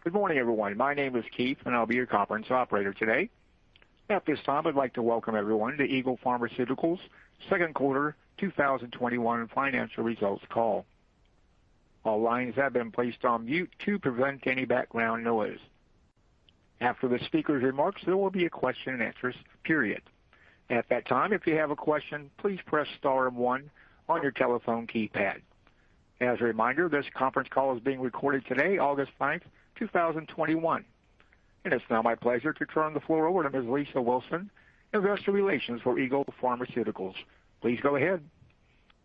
Good morning, everyone. My name is Keith, and I'll be your conference operator today. At this time, I'd like to welcome everyone to Eagle Pharmaceuticals' second quarter 2021 financial results call. All lines have been placed on mute to prevent any background noise. After the speaker's remarks, there will be a question and answers period. At that time, if you have a question, please press star and one on your telephone keypad. As a reminder, this conference call is being recorded today, August 9th, 2021. And it's now my pleasure to turn the floor over to Ms. Lisa Wilson, Investor Relations for Eagle Pharmaceuticals. Please go ahead.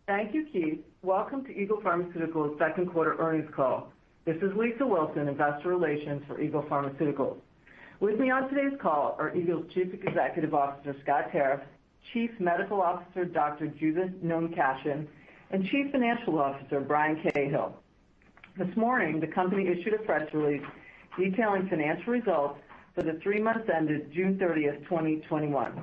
Thank you, Keith. Welcome to Eagle Pharmaceuticals' second quarter earnings call. This is Lisa Wilson, Investor Relations for Eagle Pharmaceuticals. With me on today's call are Eagle's Chief Executive Officer, Scott Tarriff, Chief Medical Officer, Dr. Judith Noam-Cashin, and Chief Financial Officer, Brian Cahill. This morning, the company issued a press release detailing financial results for the 3 months ended June 30th, 2021.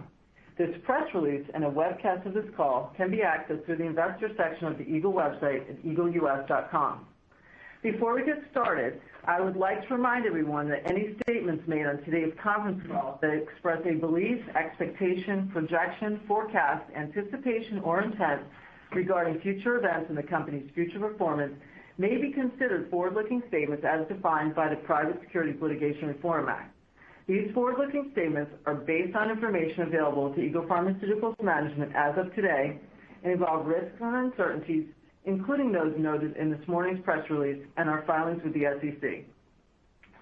This press release and a webcast of this call can be accessed through the investor section of the Eagle website at eagleus.com. Before we get started, I would like to remind everyone that any statements made on today's conference call that express a belief, expectation, projection, forecast, anticipation, or intent regarding future events and the company's future performance may be considered forward-looking statements as defined by the Private Securities Litigation Reform Act. These forward-looking statements are based on information available to Eagle Pharmaceuticals management as of today and involve risks and uncertainties, including those noted in this morning's press release and our filings with the SEC.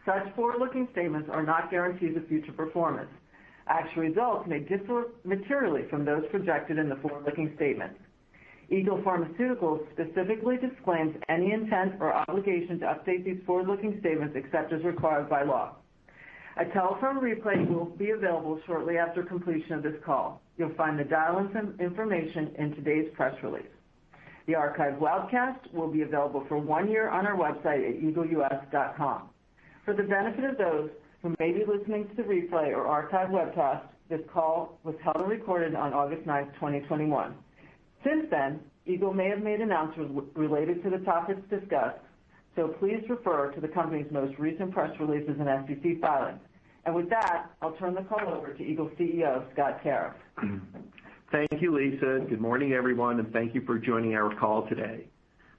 Such forward-looking statements are not guarantees of future performance. Actual results may differ materially from those projected in the forward-looking statements. Eagle Pharmaceuticals specifically disclaims any intent or obligation to update these forward-looking statements except as required by law. A telephone replay will be available shortly after completion of this call. You'll find the dial-in information in today's press release. The archived webcast will be available for 1 year on our website at eagleus.com. For the benefit of those who may be listening to the replay or archived webcast, this call was held and recorded on August 9th, 2021. Since then, Eagle may have made announcements related to the topics discussed, so please refer to the company's most recent press releases and SEC filings. And with that, I'll turn the call over to Eagle's CEO, Scott Tarriff. Thank you, Lisa. Good morning, everyone, and thank you for joining our call today.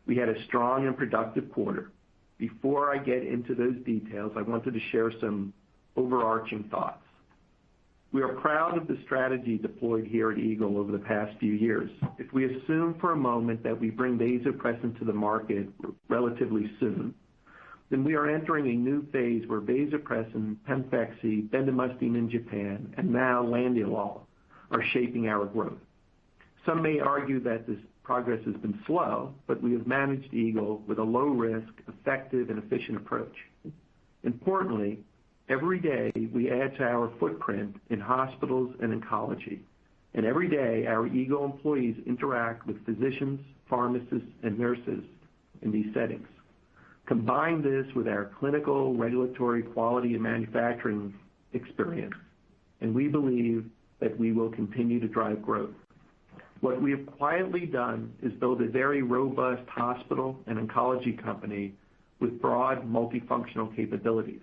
We had a strong and productive quarter. Before I get into those details, I wanted to share some overarching thoughts. We are proud of the strategy deployed here at Eagle over the past few years. If we assume for a moment that we bring vasopressin to the market relatively soon, then we are entering a new phase where vasopressin, PEMFEXY, bendamustine in Japan, and now landiolol are shaping our growth. Some may argue that this progress has been slow, but we have managed Eagle with a low-risk, effective, and efficient approach. Importantly, every day we add to our footprint in hospitals and oncology, and every day our Eagle employees interact with physicians, pharmacists, and nurses in these settings. Combine this with our clinical, regulatory, quality, and manufacturing experience, and we believe that we will continue to drive growth. What we have quietly done is build a very robust hospital and oncology company with broad multifunctional capabilities.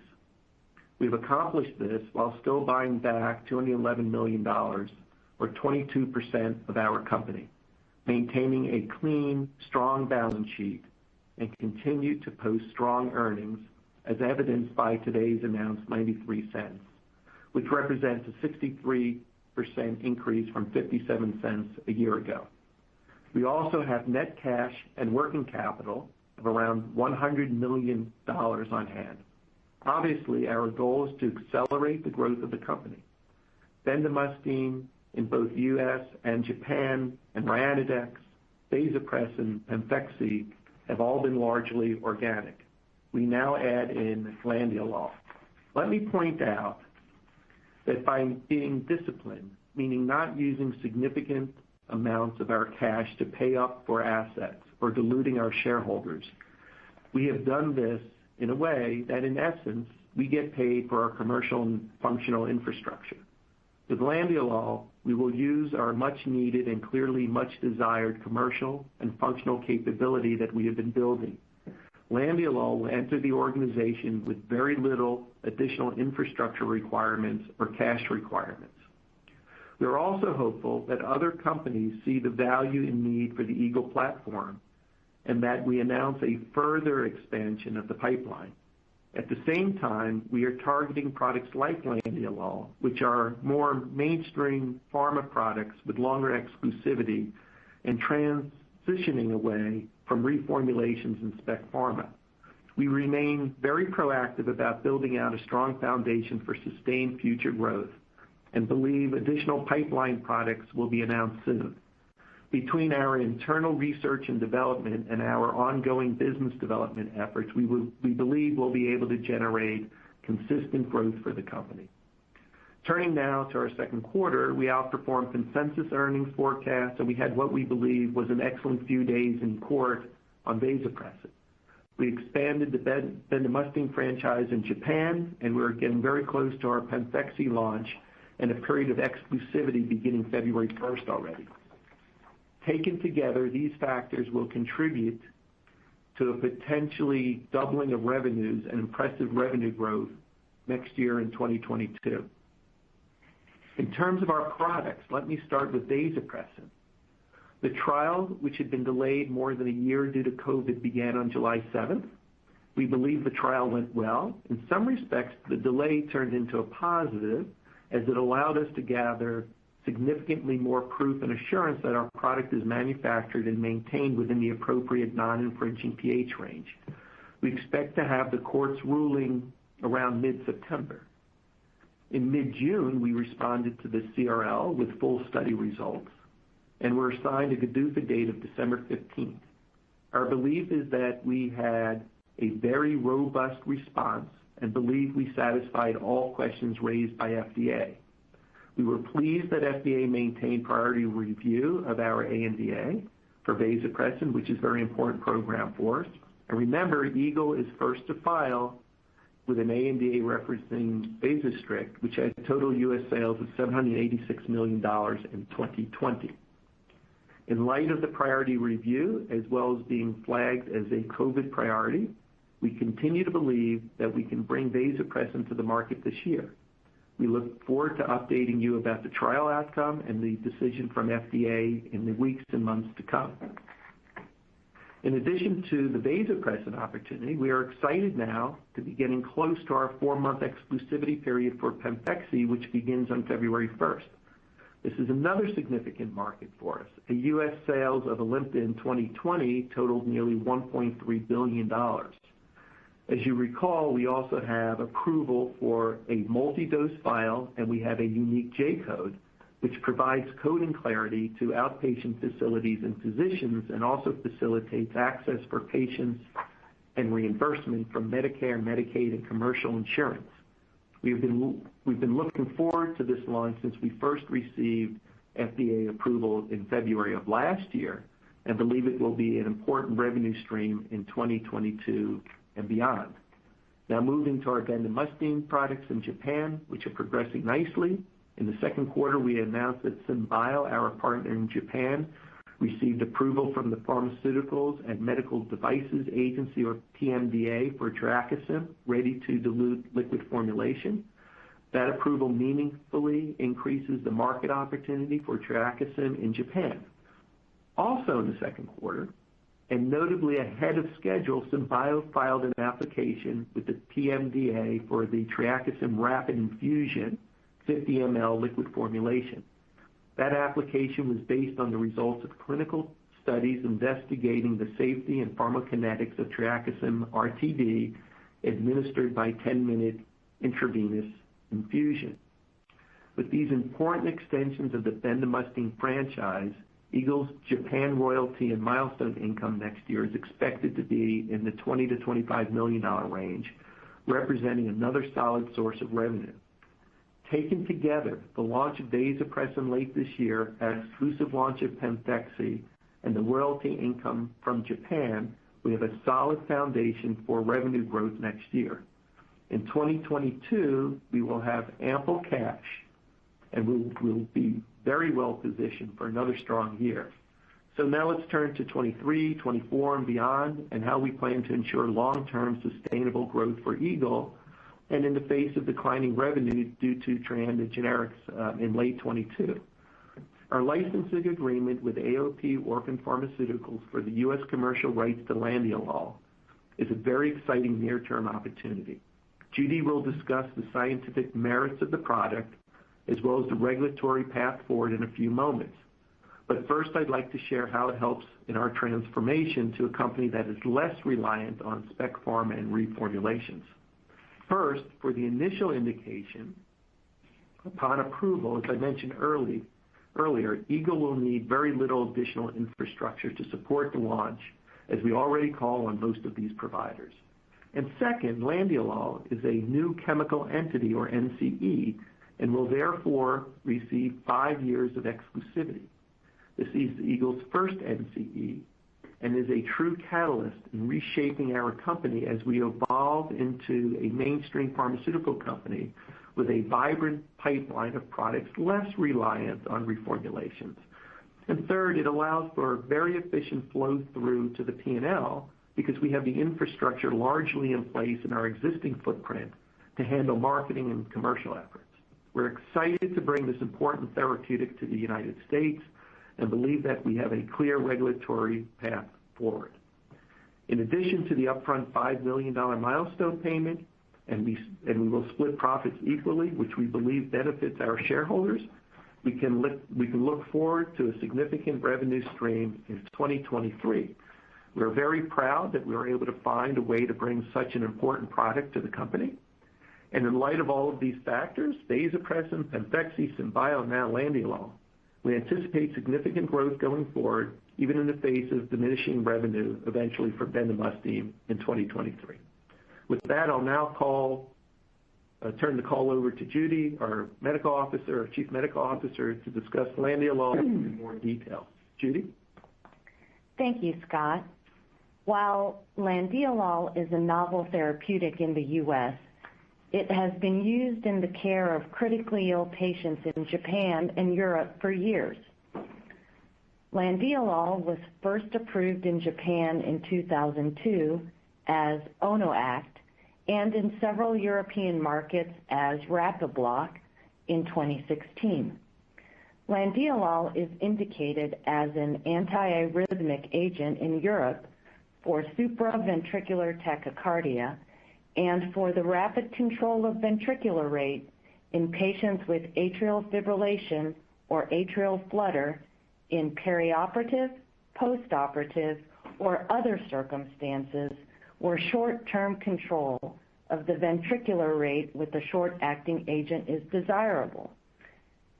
We've accomplished this while still buying back $211 million, or 22% of our company, maintaining a clean, strong balance sheet, and continue to post strong earnings, as evidenced by today's announced 93 cents, which represents a 63% increase from 57 cents a year ago. We also have net cash and working capital of around $100 million on hand. Obviously, our goal is to accelerate the growth of the company. Bendamustine in both U.S. and Japan, and Ryanodex, vasopressin, and PEMFEXY have all been largely organic. We now add in landiolol. Let me point out that by being disciplined, meaning not using significant amounts of our cash to pay up for assets or diluting our shareholders, we have done this in a way that, in essence, we get paid for our commercial and functional infrastructure. With landiolol, we will use our much-needed and clearly much-desired commercial and functional capability that we have been building. Landiolol will enter the organization with very little additional infrastructure requirements or cash requirements. We are also hopeful that other companies see the value and need for the Eagle platform and that we announce a further expansion of the pipeline. At the same time, we are targeting products like Landiolol, which are more mainstream pharma products with longer exclusivity and transitioning away from reformulations in spec pharma. We remain very proactive about building out a strong foundation for sustained future growth and believe additional pipeline products will be announced soon. Between our internal research and development and our ongoing business development efforts, we believe we'll be able to generate consistent growth for the company. Turning now to our second quarter, we outperformed consensus earnings forecasts, and we had what we believe was an excellent few days in court on vasopressin. We expanded the bendamustine franchise in Japan, and we're getting very close to our PEMFEXY launch and a period of exclusivity beginning February 1st already. Taken together, these factors will contribute to a potentially doubling of revenues and impressive revenue growth next year in 2022. In terms of our products, let me start with vasopressin. The trial, which had been delayed more than a year due to COVID, began on July 7th. We believe the trial went well. In some respects, the delay turned into a positive as it allowed us to gather significantly more proof and assurance that our product is manufactured and maintained within the appropriate non-infringing pH range. We expect to have the court's ruling around mid-September. In mid-June, we responded to the CRL with full study results and were assigned a GDUFA date of December 15th. Our belief is that we had a very robust response and believe we satisfied all questions raised by FDA. We were pleased that FDA maintained priority review of our ANDA for vasopressin, which is a very important program for us. And remember, Eagle is first to file with an ANDA referencing Vasostrict, which had total U.S. sales of $786 million in 2020. In light of the priority review, as well as being flagged as a COVID priority, we continue to believe that we can bring vasopressin to the market this year. We look forward to updating you about the trial outcome and the decision from FDA in the weeks and months to come. In addition to the vasopressin opportunity, we are excited now to be getting close to our 4-month exclusivity period for PEMFEXY, which begins on February 1st. This is another significant market for us. The U.S. sales of Alimta in 2020 totaled nearly $1.3 billion. As you recall, we also have approval for a multi-dose vial, and we have a unique J-code, which provides coding clarity to outpatient facilities and physicians and also facilitates access for patients and reimbursement from Medicare, Medicaid, and commercial insurance. We've been looking forward to this launch since we first received FDA approval in February of last year and believe it will be an important revenue stream in 2022 and beyond. Now moving to our bendamustine products in Japan, which are progressing nicely. In the second quarter, we announced that Symbio, our partner in Japan, received approval from the Pharmaceuticals and Medical Devices Agency, or PMDA, for Tracacim, ready-to-dilute liquid formulation. That approval meaningfully increases the market opportunity for Tracacim in Japan. Also in the second quarter, and notably ahead of schedule, Symbio filed an application with the PMDA for the Tracacim Rapid Infusion 50 ml liquid formulation. That application was based on the results of clinical studies investigating the safety and pharmacokinetics of Tracacim RTD administered by 10-minute intravenous infusion. With these important extensions of the bendamustine franchise, Eagle's Japan royalty and milestone income next year is expected to be in the $20 to $25 million range, representing another solid source of revenue. Taken together, the launch of vasopressin late this year, our exclusive launch of PEMFEXY, and the royalty income from Japan, we have a solid foundation for revenue growth next year. In 2022, we will have ample cash, and we'll be very well positioned for another strong year. Now let's turn to 23, 24, and beyond, and how we plan to ensure long-term sustainable growth for Eagle, and in the face of declining revenue due to Treanda generics in late 22. Our licensing agreement with AOP Orphan Pharmaceuticals for the U.S. commercial rights to landiolol is a very exciting near-term opportunity. Judy will discuss the scientific merits of the product as well as the regulatory path forward in a few moments. But first, I'd like to share how it helps in our transformation to a company that is less reliant on spec pharma and reformulations. First, for the initial indication, upon approval, as I mentioned earlier, Eagle will need very little additional infrastructure to support the launch, as we already call on most of these providers. And second, landiolol is a new chemical entity, or NCE, and will therefore receive 5 years of exclusivity. This is Eagle's first NCE and is a true catalyst in reshaping our company as we evolve into a mainstream pharmaceutical company with a vibrant pipeline of products less reliant on reformulations. And third, it allows for very efficient flow through to the P&L because we have the infrastructure largely in place in our existing footprint to handle marketing and commercial efforts. We're excited to bring this important therapeutic to the United States and believe that we have a clear regulatory path forward. In addition to the upfront $5 million milestone payment, and we will split profits equally, which we believe benefits our shareholders, we can look forward to a significant revenue stream in 2023. We're very proud that we were able to find a way to bring such an important product to the company. And in light of all of these factors, vasopressin, PEMFEXY, Symbio, now landiolol, we anticipate significant growth going forward, even in the face of diminishing revenue eventually for bendamustine in 2023. With that, I'll now turn the call over to Judy, our Chief Medical Officer, to discuss landiolol in more detail. Judy? Thank you, Scott. While landiolol is a novel therapeutic in the U.S., it has been used in the care of critically ill patients in Japan and Europe for years. Landiolol was first approved in Japan in 2002 as ONOACT and in several European markets as Rapibloc in 2016. Landiolol is indicated as an antiarrhythmic agent in Europe for supraventricular tachycardia and for the rapid control of ventricular rate in patients with atrial fibrillation or atrial flutter in perioperative, postoperative, or other circumstances where short-term control of the ventricular rate with a short-acting agent is desirable,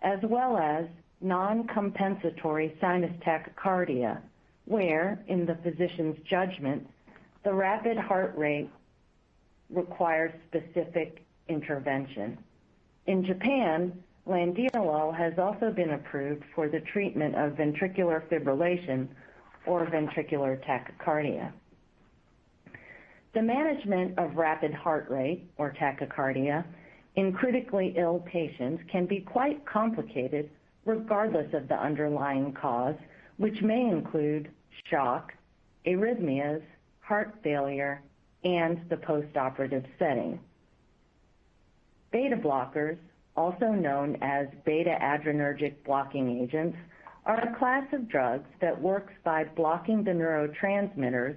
as well as non-compensatory sinus tachycardia, where, in the physician's judgment, the rapid heart rate requires specific intervention. In Japan, landiolol has also been approved for the treatment of ventricular fibrillation or ventricular tachycardia. The management of rapid heart rate or tachycardia in critically ill patients can be quite complicated regardless of the underlying cause, which may include shock, arrhythmias, heart failure, and the postoperative setting. Beta blockers, also known as beta-adrenergic blocking agents, are a class of drugs that works by blocking the neurotransmitters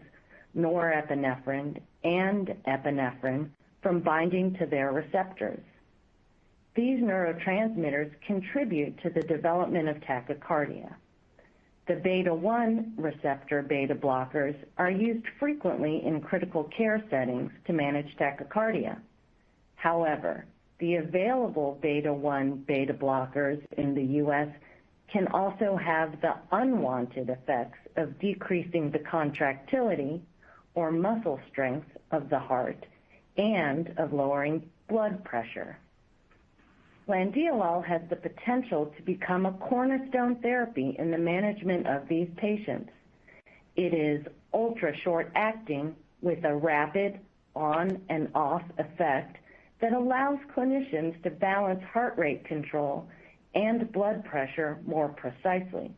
norepinephrine and epinephrine from binding to their receptors. These neurotransmitters contribute to the development of tachycardia. The beta-1 receptor beta blockers are used frequently in critical care settings to manage tachycardia. However, the available beta-1 beta blockers in the U.S. can also have the unwanted effects of decreasing the contractility or muscle strength of the heart and of lowering blood pressure. Landiolol has the potential to become a cornerstone therapy in the management of these patients. It is ultra-short acting with a rapid on and off effect that allows clinicians to balance heart rate control and blood pressure more precisely.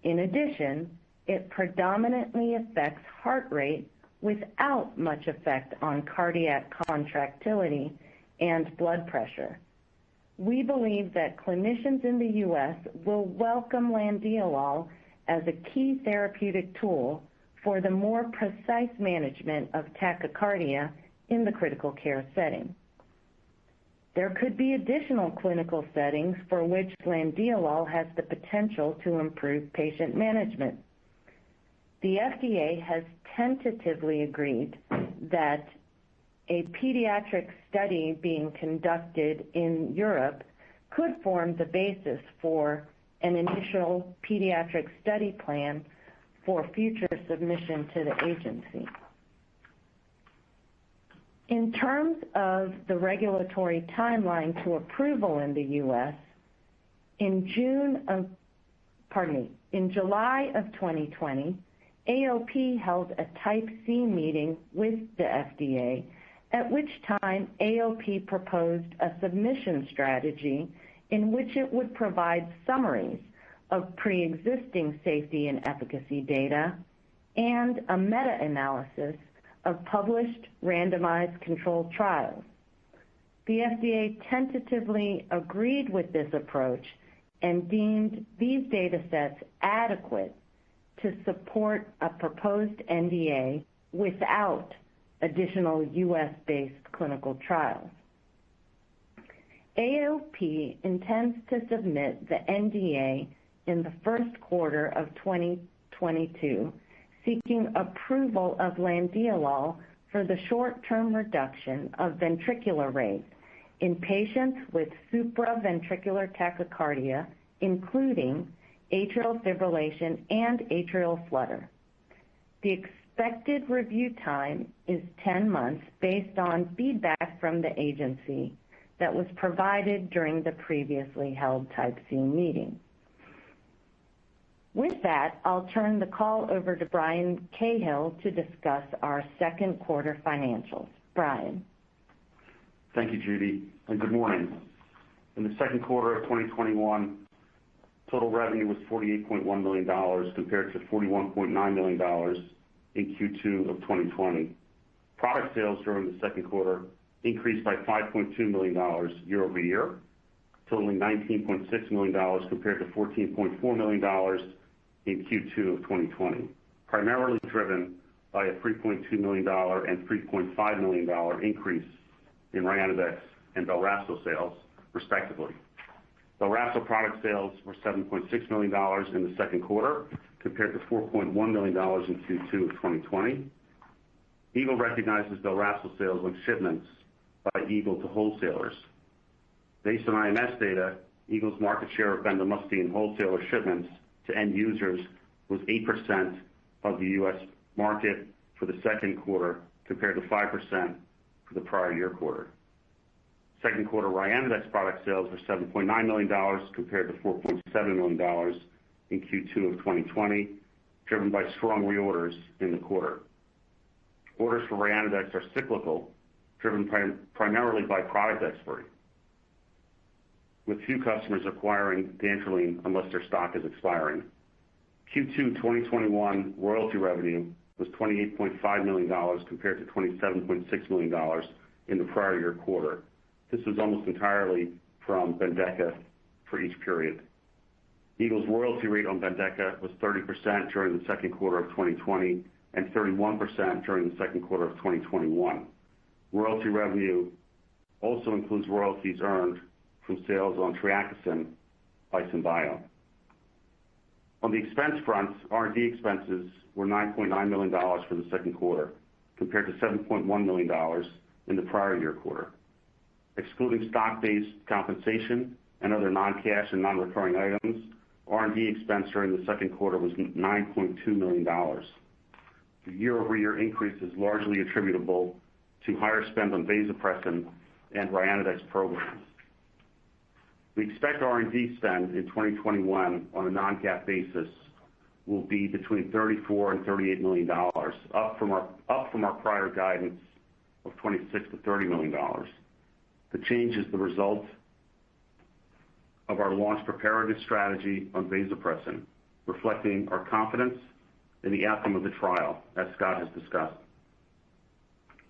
In addition, it predominantly affects heart rate without much effect on cardiac contractility and blood pressure. We believe that clinicians in the U.S. will welcome landiolol as a key therapeutic tool for the more precise management of tachycardia in the critical care setting. There could be additional clinical settings for which landiolol has the potential to improve patient management. The FDA has tentatively agreed that a pediatric study being conducted in Europe could form the basis for an initial pediatric study plan for future submission to the agency. In terms of the regulatory timeline to approval in the U.S., in July of 2020, AOP held a Type C meeting with the FDA, at which time AOP proposed a submission strategy in which it would provide summaries of pre-existing safety and efficacy data and a meta-analysis of published randomized controlled trials. The FDA tentatively agreed with this approach and deemed these data sets adequate to support a proposed NDA without additional U.S.-based clinical trials. AOP intends to submit the NDA in the first quarter of 2022, seeking approval of landiolol for the short-term reduction of ventricular rate in patients with supraventricular tachycardia, including atrial fibrillation and atrial flutter. The expected review time is 10 months based on feedback from the agency that was provided during the previously held Type C meeting. With that, I'll turn the call over to Brian Cahill to discuss our second quarter financials. Brian. Thank you, Judy, and good morning. In the second quarter of 2021, total revenue was $48.1 million compared to $41.9 million in Q2 of 2020. Product sales during the second quarter increased by $5.2 million year over year, totaling $19.6 million compared to $14.4 million in Q2 of 2020, primarily driven by a $3.2 million and $3.5 million increase in Ryanodex and Belracil sales, respectively. Belracil product sales were $7.6 million in the second quarter compared to $4.1 million in Q2 of 2020. Eagle recognizes Belracil sales on shipments by Eagle to wholesalers. Based on IMS data, Eagle's market share of bendamustine wholesaler shipments to end users was 8% of the U.S. market for the second quarter compared to 5% for the prior year quarter. Second quarter Ryanodex product sales were $7.9 million compared to $4.7 million in Q2 of 2020, driven by strong reorders in the quarter. Orders for Ryanodex are cyclical, driven primarily by product expiry, with few customers acquiring dantrolene unless their stock is expiring. Q2 2021 royalty revenue was $28.5 million compared to $27.6 million in the prior year quarter. This was almost entirely from Bendeka for each period. Eagle's royalty rate on Bendeka was 30% during the second quarter of 2020 and 31% during the second quarter of 2021. Royalty revenue also includes royalties earned from sales on Triaxin by Symbio. On the expense front, R&D expenses were $9.9 million for the second quarter, compared to $7.1 million in the prior year quarter. Excluding stock-based compensation and other non-cash and non-recurring items, R&D expense during the second quarter was $9.2 million. The year-over-year increase is largely attributable to higher spend on vasopressin and Ryanodex programs. We expect R&D spend in 2021 on a non-GAAP basis will be between $34 and $38 million, up from our prior guidance of $26 to $30 million. The change is the result of our launch preparedness strategy on vasopressin, reflecting our confidence in the outcome of the trial, as Scott has discussed.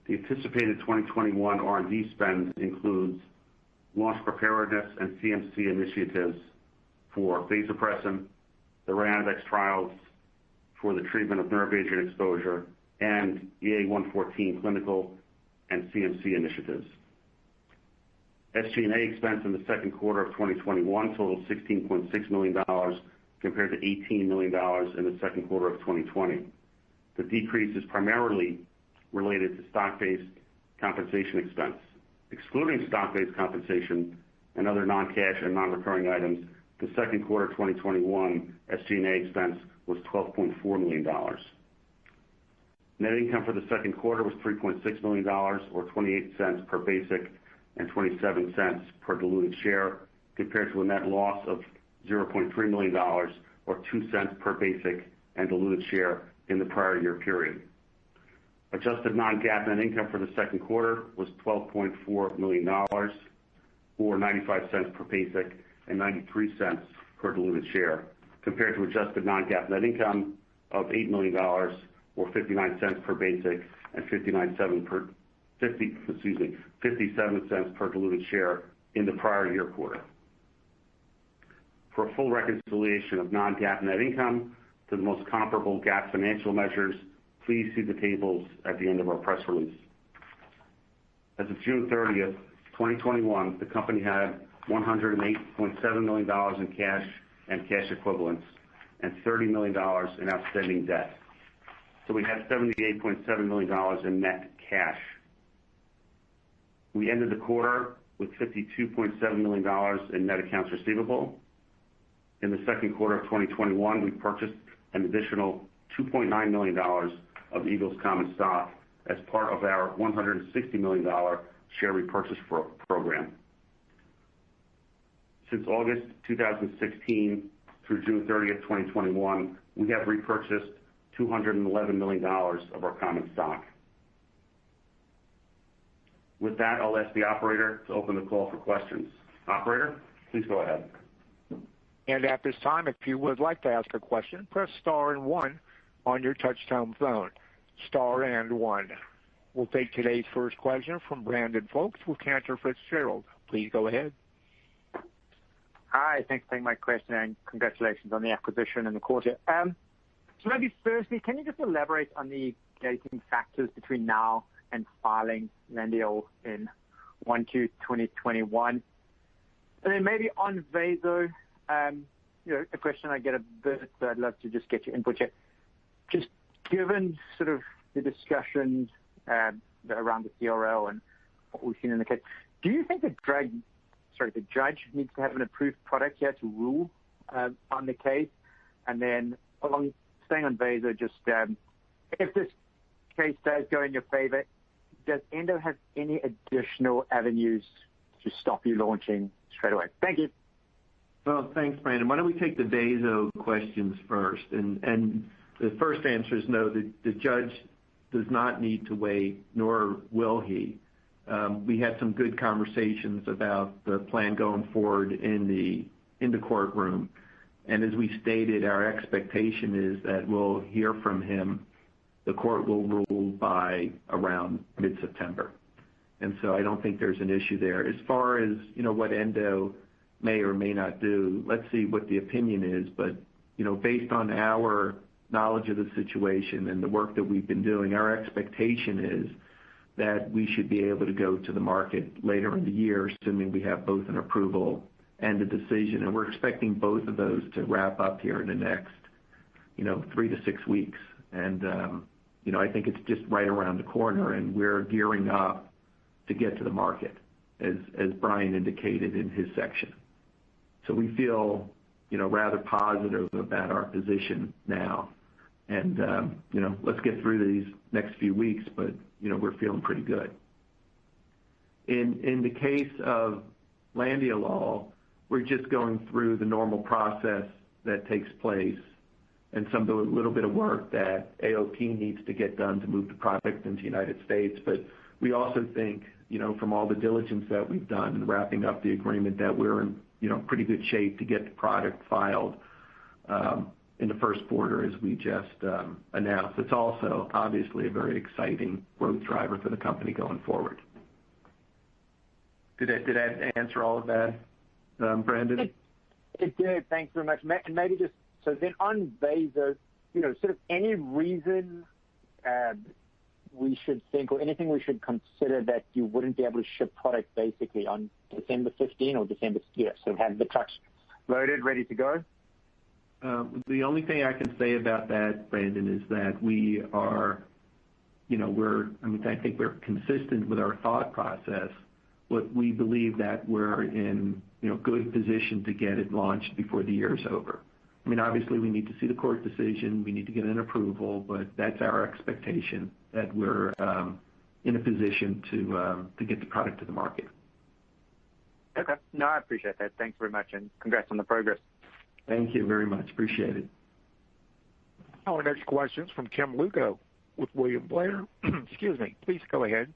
The anticipated 2021 R&D spend includes launch preparedness and CMC initiatives for vasopressin, the Ranibix trials for the treatment of nerve agent exposure, and EA-114 clinical and CMC initiatives. SG&A expense in the second quarter of 2021 totaled $16.6 million compared to $18 million in the second quarter of 2020. The decrease is primarily related to stock-based compensation expense. Excluding stock-based compensation and other non-cash and non-recurring items, the second quarter 2021 SG&A expense was $12.4 million. Net income for the second quarter was $3.6 million, or 28 cents per basic and 27 cents per diluted share, compared to a net loss of $0.3 million, or 2 cents per basic and diluted share in the prior year period. Adjusted non-GAAP net income for the second quarter was $12.4 million, or 95 cents per basic and 93 cents per diluted share, compared to adjusted non-GAAP net income of $8 million, or 59 cents per basic and 57 cents per diluted share in the prior year quarter. For a full reconciliation of non-GAAP net income to the most comparable GAAP financial measures, please see the tables at the end of our press release. As of June 30th, 2021, the company had $108.7 million in cash and cash equivalents and $30 million in outstanding debt. So we had $78.7 million in net cash. We ended the quarter with $52.7 million in net accounts receivable. In the second quarter of 2021, we purchased an additional $2.9 million of Eagle's common stock as part of our $160 million share repurchase program. Since August 2016 through June 30th, 2021, we have repurchased $211 million of our common stock. With that, I'll ask the operator to open the call for questions. Operator, please go ahead. And at this time, if you would like to ask a question, press star and one on your touch-tone phone. Star and one. We'll take today's first question from Brandon Folkes with Cantor Fitzgerald. Please go ahead. Hi, thanks for taking my question, and congratulations on the acquisition and the quarter. So maybe firstly, can you just elaborate on the gating factors between now and filing Landiolol in 1Q 2021? And then maybe on Vaso, a question I get a bit, so I'd love to just get your input here. Just given sort of the discussions around the CRL and what we've seen in the case, do you think the judge needs to have an approved product here to rule on the case? And then staying on Vaso, just if this case does go in your favor, does Endo have any additional avenues to stop you launching straight away? Thank you. Well, thanks, Brandon. Why don't we take the Vaso questions first? And the first answer is no, the judge does not need to wait, nor will he. We had some good conversations about the plan going forward in the courtroom. And as we stated, our expectation is that we'll hear from him. The court will rule by around mid-September. And so I don't think there's an issue there. As far as, what Endo may or may not do, let's see what the opinion is. But, based on our knowledge of the situation and the work that we've been doing, our expectation is that we should be able to go to the market later in the year, assuming we have both an approval and a decision. And we're expecting both of those to wrap up here in the next, 3 to 6 weeks. And, I think it's just right around the corner, and we're gearing up to get to the market, as Brian indicated in his section. So we feel, rather positive about our position now. And, let's get through these next few weeks, but, we're feeling pretty good. In the case of Landiolol, we're just going through the normal process that takes place and some of the little bit of work that AOP needs to get done to move the product into the United States. But we also think, from all the diligence that we've done and wrapping up the agreement, that we're in, pretty good shape to get the product filed, in the first quarter, as we just announced. It's also obviously a very exciting growth driver for the company going forward. Did that answer all of that, Brandon? It did. Thanks very much. Maybe just so then on Vaso, sort of any reason we should think or anything we should consider that you wouldn't be able to ship product basically on December 15 or December, sort of have the trucks loaded, ready to go? The only thing I can say about that, Brandon, is that we are, I think we're consistent with our thought process. What we believe that we're in, good position to get it launched before the year's over. I mean, obviously we need to see the court decision, we need to get an approval, but that's our expectation that we're in a position to get the product to the market. Okay. No, I appreciate that. Thanks very much, and congrats on the progress. Thank you very much. Appreciate it. Our next question is from Tim Lugo with William Blair. Excuse me. Please go ahead.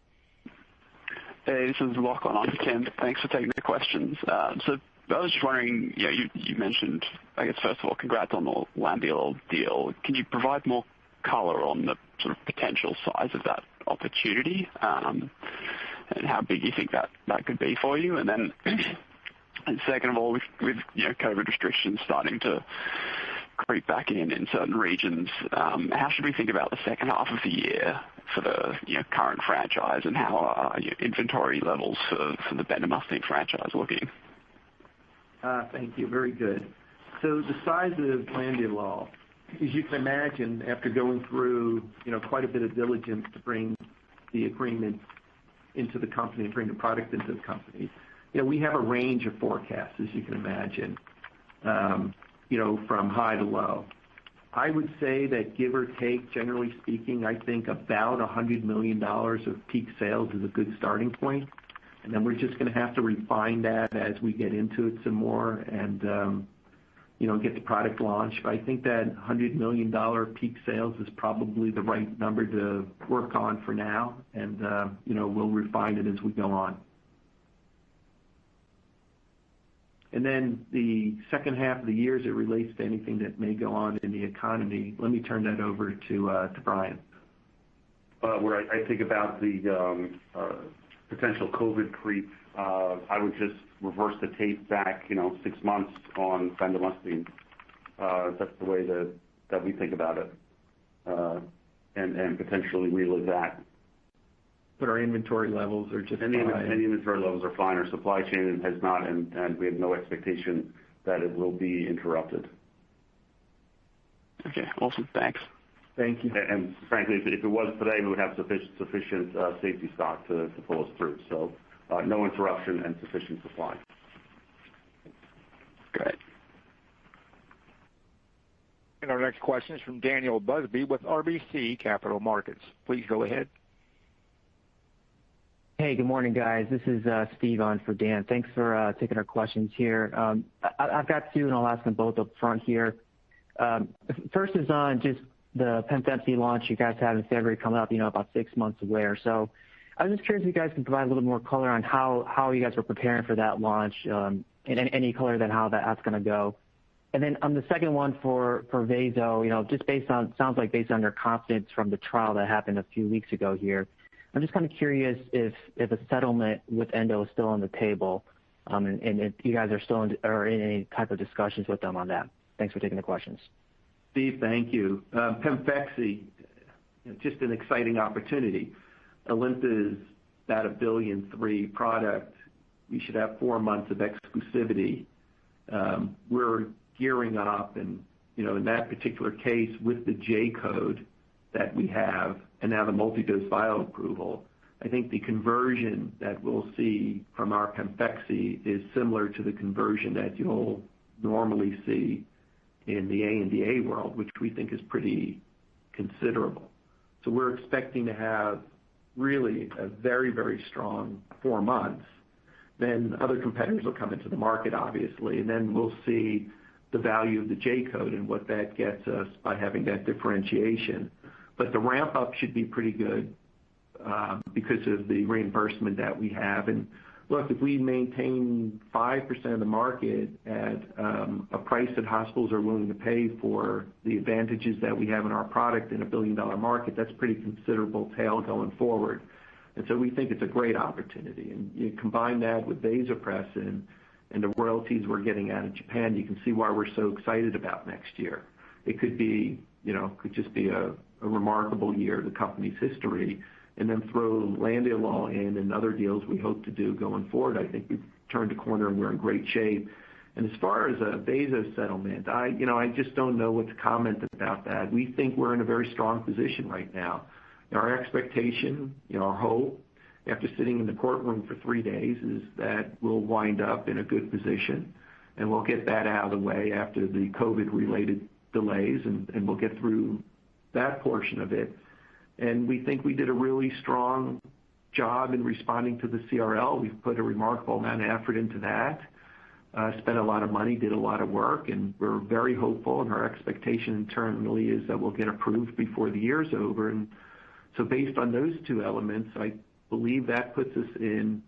Hey, this is Lachlan on for Tim. Thanks for taking the questions. So I was just wondering, you mentioned, I guess, first of all, congrats on the Landiolol deal. Can you provide more color on the sort of potential size of that opportunity and how big you think that could be for you? And then second of all, with COVID restrictions starting to creep back in certain regions, how should we think about the second half of the year for the current franchise, and how are your inventory levels for the bendamustine franchise looking? Thank you. Very good. So the size of Landiolol, as you can imagine, after going through quite a bit of diligence to bring the agreement into the company and bring the product into the company, we have a range of forecasts, as you can imagine, from high to low. I would say that give or take, generally speaking, I think about $100 million of peak sales is a good starting point. And then we're just going to have to refine that as we get into it some more and, get the product launched. But I think that $100 million peak sales is probably the right number to work on for now. And, we'll refine it as we go on. And then the second half of the year, as it relates to anything that may go on in the economy, let me turn that over to Brian. Where I think about the potential COVID creep, I would just reverse the tape back, 6 months on bendamustine. That's the way that we think about it, and potentially relive that. But our inventory levels are just fine. And the inventory levels are fine. Our supply chain has not, and we have no expectation that it will be interrupted. Okay, awesome. Thanks. Thank you. And frankly, if it was today, we would have sufficient safety stock to pull us through. So no interruption and sufficient supply. Great. And our next question is from Daniel Busby with RBC Capital Markets. Please go ahead. Hey, good morning, guys. This is Steve on for Dan. Thanks for taking our questions here. I've got two, and I'll ask them both up front here. First is on just the PEMFEXY launch you guys have in February coming up, about 6 months away or so. I was just curious if you guys can provide a little more color on how you guys were preparing for that launch, and any color then how that's going to go. And then on the second one for Vaso, just sounds like based on your confidence from the trial that happened a few weeks ago here, I'm just kind of curious if a settlement with Endo is still on the table, and if you guys are still in any type of discussions with them on that. Thanks for taking the questions. Steve, thank you. PEMFEXY, just an exciting opportunity. Alimta is about $1.3 billion product. We should have 4 months of exclusivity. We're gearing up, and in that particular case, with the J code that we have, and now the multi-dose vial approval, I think the conversion that we'll see from our PEMFEXY is similar to the conversion that you'll normally see in the ANDA world, which we think is pretty considerable. So we're expecting to have really a very, very strong 4 months. Then other competitors will come into the market, obviously, and then we'll see the value of the J code and what that gets us by having that differentiation. But the ramp up should be pretty good because of the reimbursement that we have. And look, if we maintain 5% of the market at a price that hospitals are willing to pay for the advantages that we have in our product in a billion-dollar market, that's pretty considerable tail going forward. And so we think it's a great opportunity. And you combine that with vasopressin and the royalties we're getting out of Japan, you can see why we're so excited about next year. It could be, could just be a remarkable year in the company's history, and then throw Landiolol in and other deals we hope to do going forward. I think we've turned a corner and we're in great shape. And as far as a vaso settlement, I just don't know what to comment about that. We think we're in a very strong position right now. Our expectation, our hope, after sitting in the courtroom for 3 days, is that we'll wind up in a good position, and we'll get that out of the way after the COVID-related delays, and we'll get through that portion of it. And we think we did a really strong job in responding to the CRL. We've put a remarkable amount of effort into that, spent a lot of money, did a lot of work, and we're very hopeful, and our expectation internally is that we'll get approved before the year's over. And so based on those two elements, I believe that puts us in,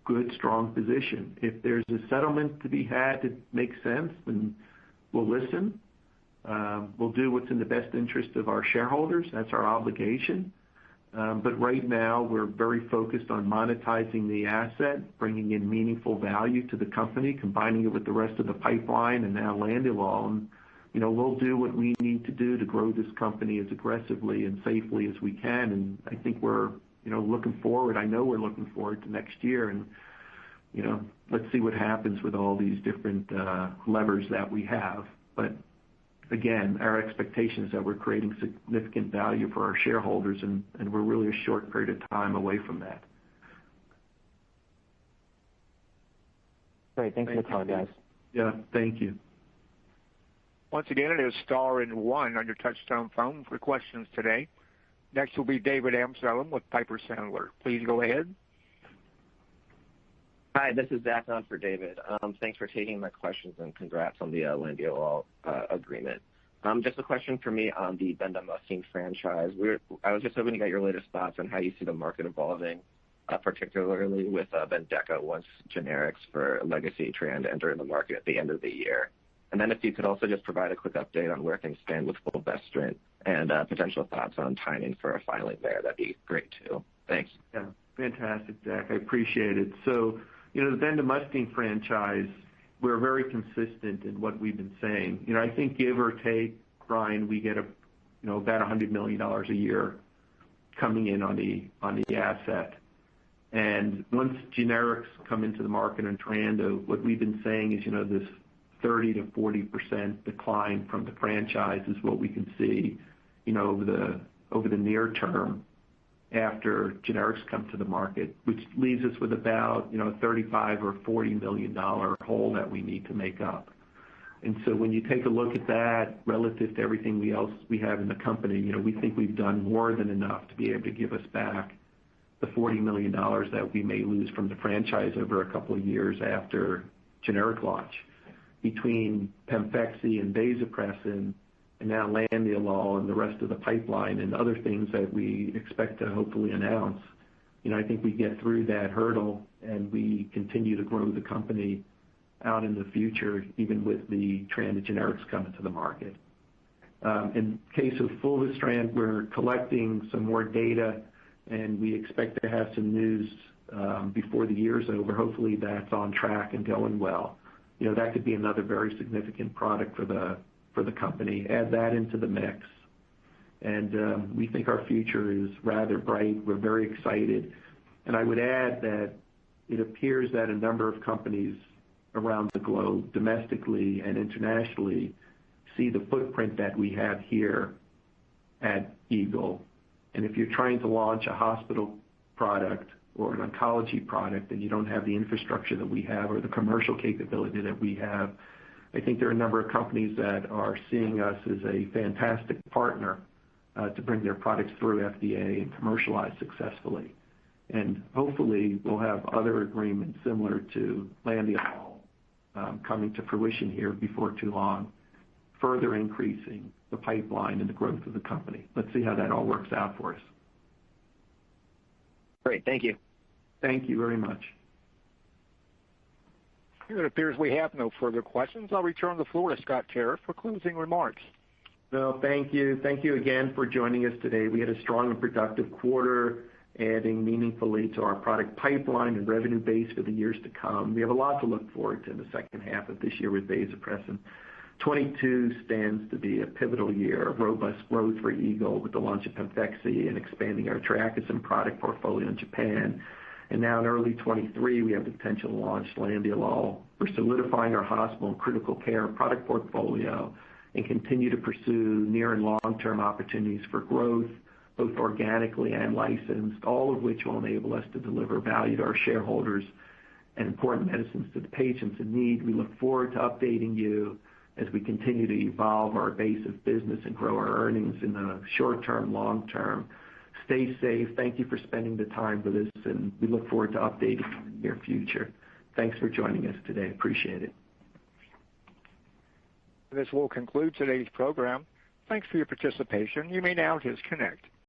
good, strong position. If there's a settlement to be had that makes sense, then we'll listen. We'll do what's in the best interest of our shareholders. That's our obligation. But right now, we're very focused on monetizing the asset, bringing in meaningful value to the company, combining it with the rest of the pipeline, and now Landiolol. And, we'll do what we need to do to grow this company as aggressively and safely as we can. And I think we're, looking forward. I know we're looking forward to next year. And, let's see what happens with all these different levers that we have. But again, our expectation is that we're creating significant value for our shareholders, and we're really a short period of time away from that. Great. Thanks for the call, guys. Yeah, thank you. Once again, it is star and one on your touchtone phone for questions today. Next will be David Amsellem with Piper Sandler. Please go ahead. Hi, this is Zach on for David. Thanks for taking my questions, and congrats on the Landiolol agreement. Just a question for me on the bendamustine franchise. I was just hoping to get your latest thoughts on how you see the market evolving, particularly with Bendeka once generics for legacy Treanda enter the market at the end of the year. And then if you could also just provide a quick update on where things stand with fulvestrant and potential thoughts on timing for a filing there, that'd be great too. Thanks. Yeah, fantastic, Zach. I appreciate it. So, the bendamustine franchise, we're very consistent in what we've been saying. I think give or take, Brian, we get about $100 million a year coming in on the asset. And once generics come into the market on Treanda, what we've been saying is, this 30 to 40% decline from the franchise is what we can see, over the near term after generics come to the market, which leaves us with about, $35 or $40 million hole that we need to make up. And so when you take a look at that relative to everything else we have in the company, we think we've done more than enough to be able to give us back the $40 million that we may lose from the franchise over a couple of years after generic launch. Between Pemfexy and vasopressin, and now Landiolol and the rest of the pipeline and other things that we expect to hopefully announce, I think we get through that hurdle and we continue to grow the company out in the future, even with the Treanda generics coming to the market. In case of fulvestrant, we're collecting some more data, and we expect to have some news before the year's over. Hopefully that's on track and going well. That could be another very significant product for the company. Add that into the mix, and we think our future is rather bright. We're very excited. And I would add that it appears that a number of companies around the globe, domestically and internationally, see the footprint that we have here at Eagle. And if you're trying to launch a hospital product or an oncology product and you don't have the infrastructure that we have or the commercial capability that we have, I think there are a number of companies that are seeing us as a fantastic partner to bring their products through FDA and commercialize successfully. And hopefully we'll have other agreements similar to Landiolol coming to fruition here before too long, further increasing the pipeline and the growth of the company. Let's see how that all works out for us. Great. Thank you. Thank you very much. It appears we have no further questions. I'll return the floor to Scott Tarriff for closing remarks. No, thank you. Thank you again for joining us today. We had a strong and productive quarter, adding meaningfully to our product pipeline and revenue base for the years to come. We have a lot to look forward to in the second half of this year with vasopressin. 22 stands to be a pivotal year of robust growth for Eagle with the launch of PEMFEXY and expanding our Triaxin product portfolio in Japan. And now in early 23, we have the potential to launch Landiolol. We're solidifying our hospital and critical care product portfolio and continue to pursue near and long-term opportunities for growth, both organically and licensed, all of which will enable us to deliver value to our shareholders and important medicines to the patients in need. We look forward to updating you as we continue to evolve our base of business and grow our earnings in the short term, long term. Stay safe. Thank you for spending the time with us, and we look forward to updating you in the near future. Thanks for joining us today. Appreciate it. This will conclude today's program. Thanks for your participation. You may now disconnect.